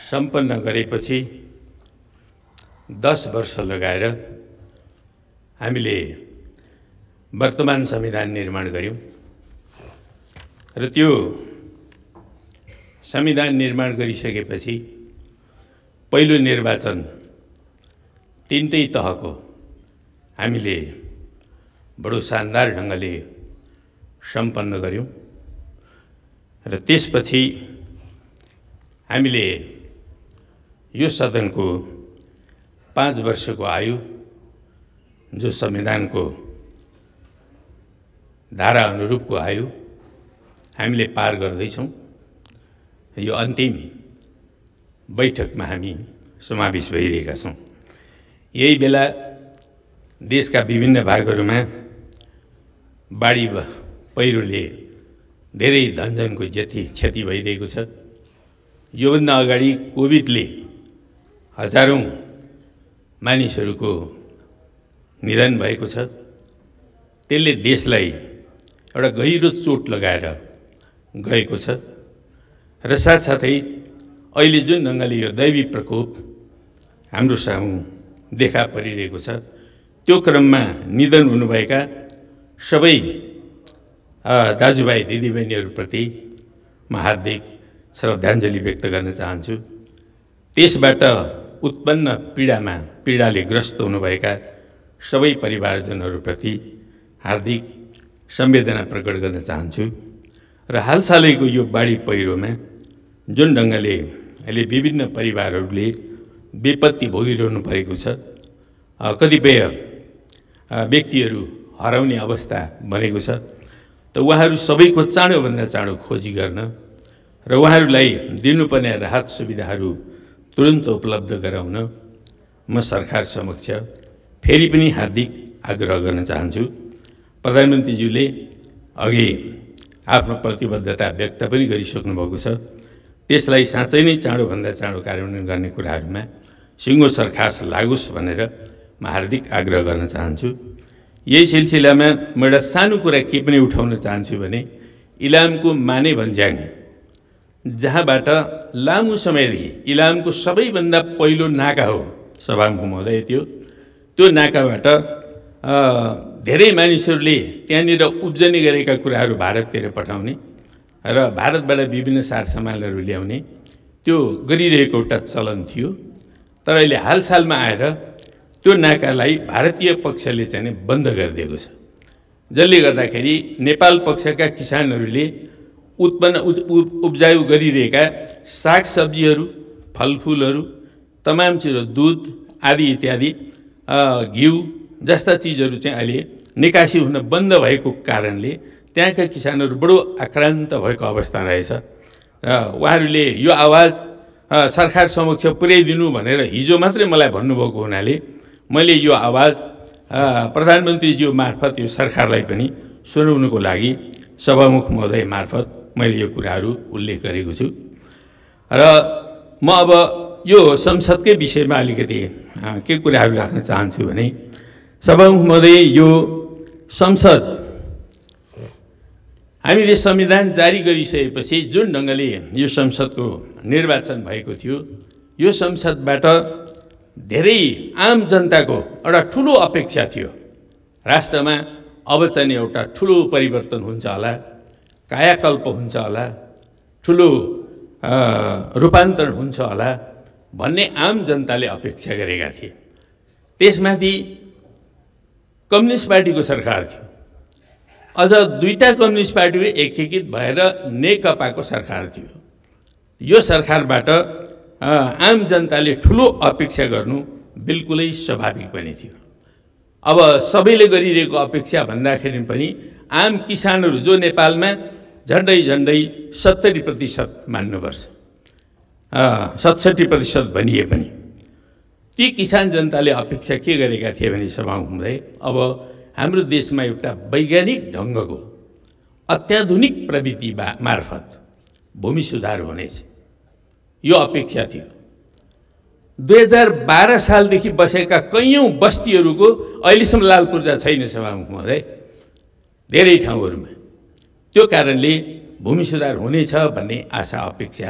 सम्पन्न गरेपछि 10 वर्ष लगाएर हामीले वर्तमान संविधान निर्माण गर्यौं र त्यो संविधान निर्माण गरिसकेपछि पहिलो निर्वाचन 3टै तहको हामीले बडो शानदार ढङ्गले सम्पन्न गर्यौं र त्यसपछि हामीले यो सदनको 5 वर्षको आयु जो संविधानको धारा अनुरूपको आयु हामीले पार गर्दैछौं। यो अन्तिम बैठकमा हामी समावेश भइरहेका छौं। यही बेला देशका विभिन्न भागहरूमा बाढी पहिरोले धेरै धनजनको क्षति भइरहेको छ। योभन्दा अगाडि कोभिडले हजारौं मानिसहरूको निधन भएको छ। त्यसले देशलाई एउटा गहिरो चोट लगाएर गएको छ र साथसाथै अहिले जुन ढङ्गले यो दैवी प्रकोप हाम्रो सामु देखा परिरहेको छ, त्यो क्रममा निधन हुनुभएका सबै दाजुभाइ दिदीबहिनीहरूप्रति म हार्दिक श्रद्धाञ्जली व्यक्त गर्न चाहन्छु। त्यसबाट उत्पन्न पीडाले ग्रस्त हुनुभएका सबै परिवारजनहरूप्रति हार्दिक संवेदना प्रकट गर्न चाहन्छु र हालसालैको यो बाढी पहिरोमा जुन ढङ्गले अहिले विभिन्न परिवारहरूले विपत्ति भोगिरहनु परेको छ, कतिपय व्यक्तिहरू हराउने अवस्था बनेको छ, त उहाँहरू सबैको चाँडोभन्दा चाँडो खोजी गर्न र उहाँहरूलाई दिनुपर्ने राहत सुविधाहरू तुरन्त उपलब्ध गराउन म सरकार समक्ष फेरि पनि हार्दिक आग्रह गर्न चाहन्छु। प्रधानमन्त्रीज्यूले अघि आफ्नो प्रतिबद्धता व्यक्त पनि गरिसक्नु भएको छ। त्यसलाई साँच्चै नै चाँडोभन्दा चाँडो कार्यान्वयन गर्ने कुराहरूमा सिङ्गो सरखास लागोस् भनेर म हार्दिक आग्रह गर्न चाहन्छु। यही सिलसिलामा म एउटा सानो कुरा के पनि उठाउन चाहन्छु भने इलामको माने भन्ज्याङ, जहाँबाट लामो समयदेखि इलामको सबैभन्दा पहिलो नाका हो सभामुख महोदय, त्यो नाकाबाट धेरै मानिसहरूले त्यहाँनिर उब्जनी गरेका कुराहरू भारततिर पठाउने र भारतबाट विभिन्न सारसामानहरू ल्याउने त्यो गरिरहेको एउटा चलन थियो। तर अहिले हालसालमा आएर त्यो नाकालाई भारतीय पक्षले चाहिँ बन्द गरिदिएको छ, जसले गर्दाखेरि नेपाल पक्षका किसानहरूले उब्जाउ गरिरहेका सागसब्जीहरू, फलफुलहरू, तमाम चिजहरू, दुध आदि इत्यादि, घिउ जस्ता चिजहरू चाहिँ अहिले निकासी हुन बन्द भएको कारणले त्यहाँका किसानहरू बडो आक्रान्त भएको अवस्था रहेछ र उहाँहरूले यो आवाज सरकार समक्ष पुर्याइदिनु भनेर हिजो मात्रै मलाई भन्नुभएको हुनाले मैले यो आवाज प्रधानमन्त्रीज्यू मार्फत यो सरकारलाई पनि सुनाउनुको लागि सभामुख महोदय मार्फत मैले यो कुराहरू उल्लेख गरेको छु। र म अब यो संसदकै विषयमा अलिकति के कुराहरू राख्न चाहन्छु भने सभामुख महोदय, यो संसद हामीले संविधान जारी गरिसकेपछि जुन ढङ्गले यो संसदको निर्वाचन भएको थियो, यो संसदबाट धेरै आम जनताको एउटा ठुलो अपेक्षा थियो। राष्ट्रमा अब चाहिँ एउटा ठुलो परिवर्तन हुन्छ होला, कायाकल्प हुन्छ होला, ठुलो रूपान्तरण हुन्छ होला भन्ने आम जनताले अपेक्षा गरेका थिए। त्यसमाथि कम्युनिस्ट पार्टीको सरकार थियो, अझ दुईटा कम्युनिस्ट पार्टीहरू एकीकृत भएर नेकपाको सरकार थियो। यो सरकारबाट आम जनताले ठुलो अपेक्षा गर्नु बिल्कुलै स्वाभाविक पनि थियो। अब सबैले गरिरहेको अपेक्षा भन्दाखेरि पनि आम किसानहरू जो नेपालमा झन्डै 70% मान्नुपर्छ, 67% भनिए पनि ती किसान जनताले अपेक्षा के गरेका थिए भने सभामुख महोदय, अब हाम्रो देशमा एउटा वैज्ञानिक ढङ्गको अत्याधुनिक प्रविधि मार्फत भूमि सुधार हुनेछ यो अपेक्षा थियो। 2012 सालदेखि बसेका कैयौँ बस्तीहरूको अहिलेसम्म लाल पूर्जा छैन सभामुख महोदय, धेरै ठाउँहरूमा। त्यो कारणले भूमि सुधार हुनेछ भन्ने आशा अपेक्षा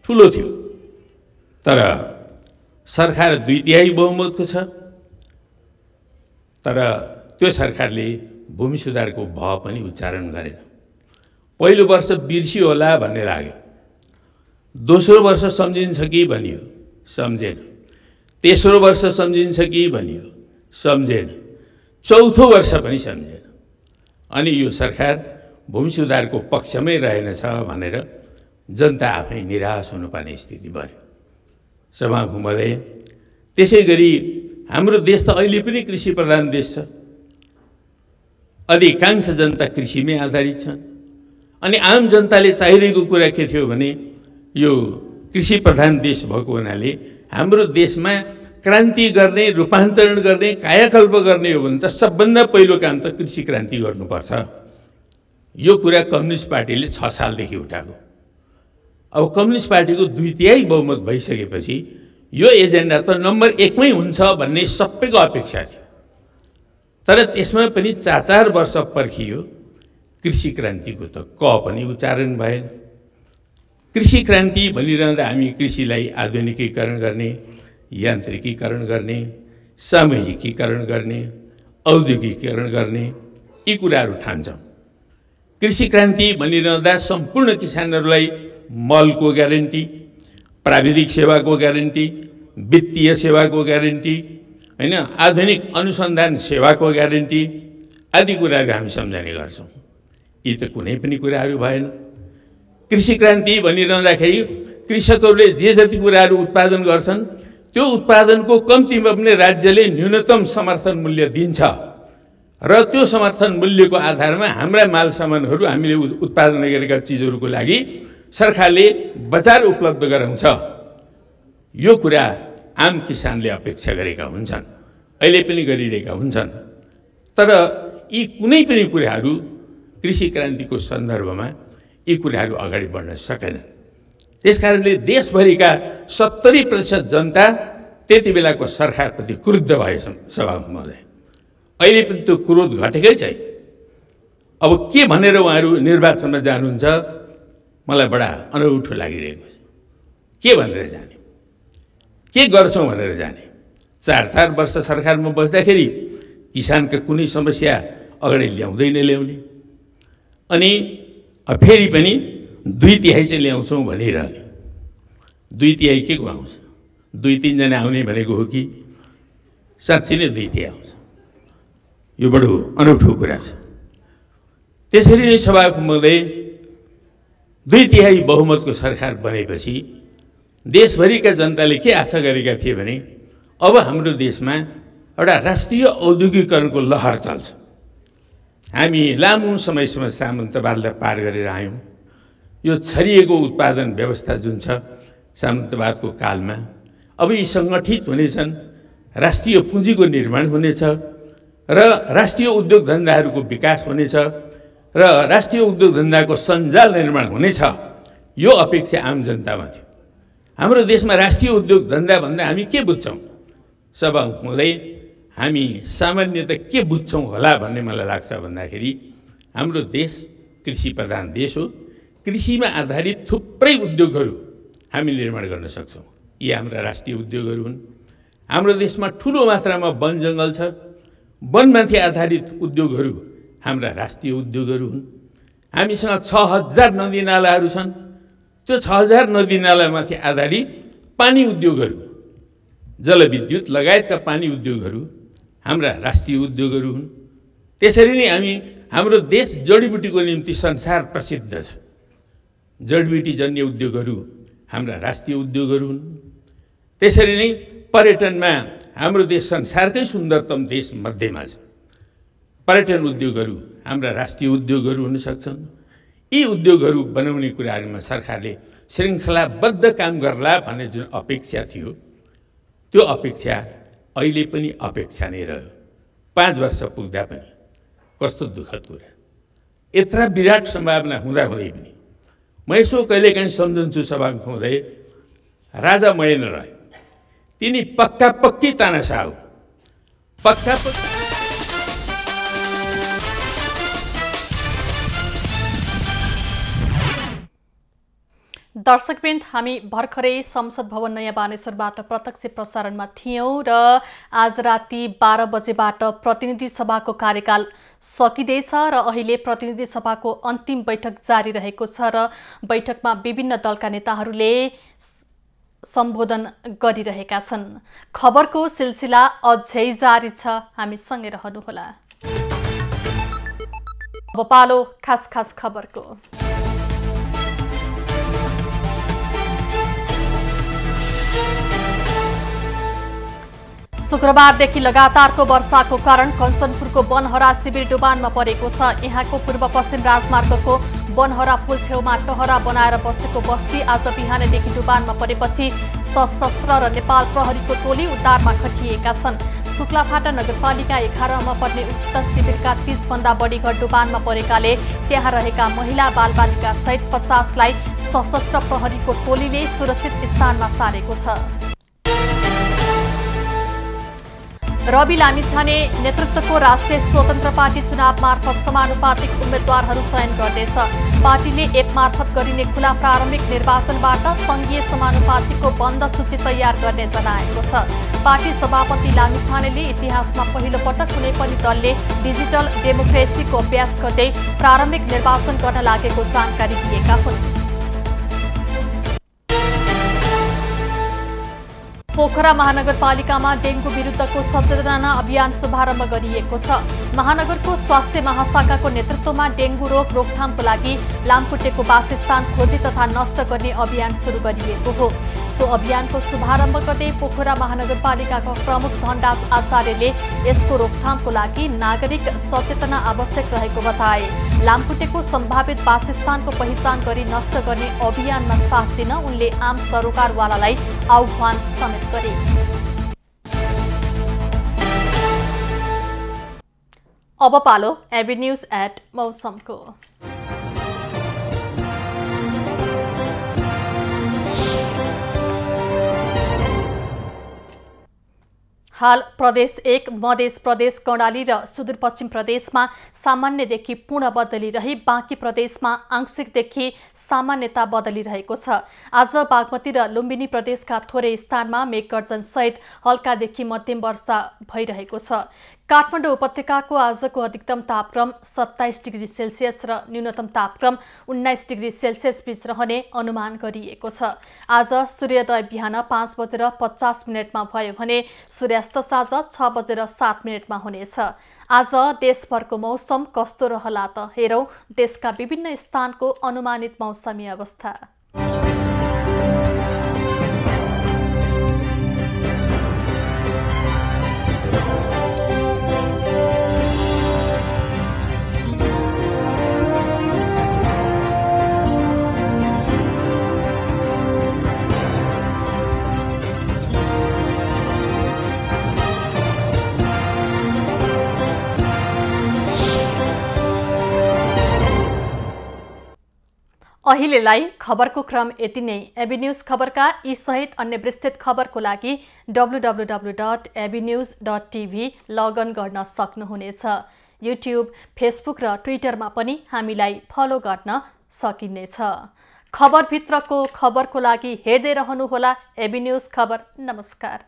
ठुलो थियो। तर सरकार 2/3 बहुमतको छ, तर त्यो सरकारले भूमि सुधारको भ पनि उच्चारण गरेन। पहिलो वर्ष बिर्सियो होला भन्ने लाग्यो, दोस्रो वर्ष सम्झिन्छ कि भनियो, सम्झेन। तेस्रो वर्ष सम्झिन्छ कि भनियो, सम्झेन। चौथो वर्ष पनि सम्झेन। अनि यो सरकार भूमि सुधारको पक्षमै रहेनछ भनेर जनता आफै निराश हुनुपर्ने स्थिति बन्यो। सभामुख महोदय, त्यसै गरी हाम्रो देश त अहिले पनि कृषि प्रधान देश छ। अधिकांश जनता कृषिमै आधारित छन्। अनि आम जनताले चाहिरहेको कुरा के थियो भने यो कृषि प्रधान देश भएको हुनाले हाम्रो देशमा क्रान्ति गर्ने, रूपान्तरण गर्ने, कायाकल्प गर्ने हो भने त सबभन्दा पहिलो काम त कृषि क्रान्ति गर्नुपर्छ। यो कुरा कम्युनिस्ट पार्टीले 6 सालदेखि उठाएको। अब कम्युनिस्ट पार्टीको 2/3 बहुमत भइसकेपछि यो एजेन्डा त नम्बर 1 मै हुन्छ भन्ने सबैको अपेक्षा थियो। तर त्यसमा पनि 4 वर्ष पर्खियो। कृषि क्रान्तिको त क पनि उच्चारण भएन। कृषि क्रान्ति भनिरहँदा हामी कृषिलाई आधुनिकीकरण गर्ने, यान्त्रिकीकरण गर्ने, सामूहिकीकरण गर्ने, औद्योगिकीकरण गर्ने यी कुराहरू ठान्छौँ। कृषि क्रान्ति भनिरहँदा सम्पूर्ण किसानहरूलाई मलको ग्यारेन्टी, प्राविधिक सेवाको ग्यारेन्टी, वित्तीय सेवाको ग्यारेन्टी, हैन, आधुनिक अनुसन्धान सेवाको ग्यारेन्टी आदि कुराहरू हामी सम्झने गर्छौँ। यी त कुनै पनि कुराहरू भएन। कृषि क्रान्ति भनिरहँदाखेरि कृषकहरूले जे जति कुराहरू उत्पादन गर्छन् त्यो उत्पादनको कम्तीमा पनि राज्यले न्यूनतम समर्थन मूल्य दिन्छ र त्यो समर्थन मूल्यको आधारमा हाम्रा माल सामानहरू, हामीले उत्पादन गरेका चिजहरूको लागि सरकारले बजार उपलब्ध गराउँछ। यो कुरा आम किसानले अपेक्षा गरेका हुन्छन्, अहिले पनि गरिरहेका हुन्छन्। तर यी कुनै पनि कुराहरू कृषि क्रान्तिको सन्दर्भमा यी कुराहरू अगाडि बढ्न सकेनन्। त्यसकारणले देशभरिका 70% जनता त्यति बेलाको सरकारप्रति क्रुद्ध भएछन् सभामुख महोदय। अहिले पनि त्यो क्रोध घटेकै छैन। अब के भनेर उहाँहरू निर्वाचनमा जानुहुन्छ मलाई बडा अनौठो लागिरहेको छ। के भनेर जाने, के गर्छौँ भनेर जाने? 4 वर्ष सरकारमा बस्दाखेरि किसानका कुनै समस्या अगाडि ल्याउँदैन ल्याउने, अनि फेरि पनि 2/3 चाहिँ ल्याउँछौँ भनिरहने। 2/3 के को आउँछ? 2-3 जना आउने भनेको हो कि साँच्चै नै 2/3 आउँछ? यो बडो अनौठो कुरा छ। त्यसरी नै सभामुख महोदय, 2/3 बहुमतको सरकार बनेपछि देशभरिका जनताले के आशा गरेका थिए भने अब हाम्रो देशमा एउटा राष्ट्रिय औद्योगिकरणको लहर चल्छ। हामी लामो समयसम्म सामन्तवादलाई पार गरेर आयौँ। यो छरिएको उत्पादन व्यवस्था जुन छ सामन्तवादको कालमा, अब यी सङ्गठित हुनेछन्, राष्ट्रिय पुँजीको निर्माण हुनेछ र राष्ट्रिय उद्योग धन्दाहरूको विकास हुनेछ र राष्ट्रिय उद्योग धन्दाको सञ्जाल निर्माण हुनेछ। यो अपेक्षा आम जनतामा थियो। हाम्रो देशमा राष्ट्रिय उद्योग धन्दा भन्दा हामी के बुझ्छौँ? सभामुख महोदय, हामी सामान्यतः के बुझ्छौँ होला भन्ने मलाई लाग्छ भन्दाखेरि हाम्रो देश कृषि प्रधान देश हो। कृषिमा आधारित थुप्रै उद्योगहरू हामी निर्माण गर्न सक्छौँ। यी हाम्रा राष्ट्रिय उद्योगहरू हुन्। हाम्रो देशमा ठुलो मात्रामा वन जङ्गल छ। वनमाथि आधारित उद्योगहरू हाम्रा राष्ट्रिय उद्योगहरू हुन्। हामीसँग 6000 नदीनालाहरू छन्। त्यो 6000 नदीनालामाथि आधारित पानी उद्योगहरू, जलविद्युत लगायतका पानी उद्योगहरू हाम्रा राष्ट्रिय उद्योगहरू हुन्। त्यसरी नै हाम्रो देश जडीबुटीको निम्ति संसार प्रसिद्ध छ। जडीबुटी जन्य उद्योगहरू हाम्रा राष्ट्रिय उद्योगहरू हुन्। त्यसरी नै पर्यटनमा हाम्रो देश संसारकै सुन्दरतम देश मध्येमा छ। पर्यटन उद्योगहरू हाम्रा राष्ट्रिय उद्योगहरू हुन सक्छन्। यी उद्योगहरू बनाउने कुराहरूमा सरकारले श्रृङ्खलाबद्ध काम गर्ला भन्ने जुन अपेक्षा थियो, त्यो अपेक्षा अहिले पनि अपेक्षा नै रह्यो। 5 वर्ष पुग्दा पनि कस्तो दुःखद कुरा। यत्र विराट सम्भावना हुँदाहुँदै पनि म यसो कहिलेकाहीँ सम्झन्छु सभामुख महोदय, राजा महेन्द्र राय तिनी पक्का पक्की तानाशाह पक्का पक्की। दर्शकवृन्द, हामी भर्खरै संसद भवन नयाँ बानेश्वरबाट प्रत्यक्ष प्रसारणमा थियौँ र आज राति 12 बजेबाट प्रतिनिधि सभाको कार्यकाल सकिँदैछ र अहिले प्रतिनिधि सभाको अन्तिम बैठक जारी रहेको छ र बैठकमा विभिन्न दलका नेताहरूले सम्बोधन गरिरहेका छन्। खबरको सिलसिला अझै जारी छ, हामी सँगै रहनुहोला। अब पालो खास खबरको। शुक्रबारदेखि लगातारको वर्षाको कारण कञ्चनपुरको बनहरा शिविर डुबानमा परेको छ। यहाँको पूर्व पश्चिम राजमार्गको बनहरा पुल छेउमा टहरा बनाएर बसेको बस्ती आज बिहानैदेखि डुबानमा परेपछि सशस्त्र र नेपाल प्रहरीको टोली उद्धारमा खटिएका छन्। शुक्लाफाटा नगरपालिका 11मा पर्ने उक्त शिविरका 30 भन्दा बढी घर डुबानमा परेकाले त्यहाँ रहेका महिला बालबालिका सहित 50लाई सशस्त्र प्रहरीको टोलीले सुरक्षित स्थानमा सारेको छ। रवि लामिछाने नेतृत्वको राष्ट्रिय स्वतन्त्र पार्टी चुनाव मार्फत समानुपातिक उम्मेद्वारहरू चयन गर्दैछ। पार्टीले एप मार्फत गरिने खुला प्रारम्भिक निर्वाचनबाट संघीय समानुपातिकको बन्द सूची तयार गर्ने जनाएको छ। पार्टी सभापति लामिछानेले इतिहासमा पहिलो पटक कुनै पनि दलले डिजिटल डेमोक्रेसीको अभ्यास गर्दै प्रारम्भिक निर्वाचन गर्न लागेको जानकारी दिएका हुन्। पोखरा महानगरपालिकामा डेंगू विरुद्धको सचेतना अभियान शुभारम्भ गरिएको छ। महानगरको स्वास्थ्य महाशाखाको नेतृत्वमा डेंगू रोग रोकथामको लागि लामखुट्टेको वासस्थान खोजी तथा नष्ट गर्ने अभियान सुरु गरिएको हो। सो अभियानको शुभारम्भ गर्दै पोखरा महानगरपालिकाका प्रमुख धनराज आचार्यले यसको रोकथामको लागि नागरिक सचेतना आवश्यक रहेको बताए। लामखुट्टेको सम्भावित वासस्थानको पहिचान गरी नष्ट गर्ने अभियानमा साथ दिन उनले आम सरोकारवालालाई आह्वान समेत गरे। अब पालो एबी न्यूज एट मौसमको। हाल प्रदेश 1, मध्य प्रदेश, कर्णाली र सुदूरपश्चिम प्रदेशमा सामान्यदेखि पूर्ण बदली रही बाँकी प्रदेशमा आंशिकदेखि सामान्यता बदली रहेको छ। आज बागमती र लुम्बिनी प्रदेशका थोरै स्थानमा मेघगर्जन सहित हल्कादेखि मध्यम वर्षा भइरहेको छ। काठमाडौँ उपत्यकाको आजको अधिकतम तापक्रम 27 डिग्री सेल्सियस र न्यूनतम तापक्रम 19 डिग्री सेल्सियस बीच रहने अनुमान गरिएको छ। आज सूर्योदय बिहान 5:50 भयो भने सूर्यास्त साँझ 6:07 हुनेछ। आज देशभरको मौसम कस्तो रहला त हेरौं देशका विभिन्न स्थानको अनुमानित मौसमी अवस्था। अहिलेलाई खबरको क्रम यति नै। एबी न्यूज खबरका यी सहित अन्य विस्तृत खबरको लागि www.abnews.tv लगइन गर्न सक्नुहुनेछ। युट्युब, फेसबुक र ट्विटरमा पनि हामीलाई फलो गर्न सकिनेछ। खबरभित्रको खबरको लागि हेर्दै रहनुहोला एबी न्यूज खबर। नमस्कार।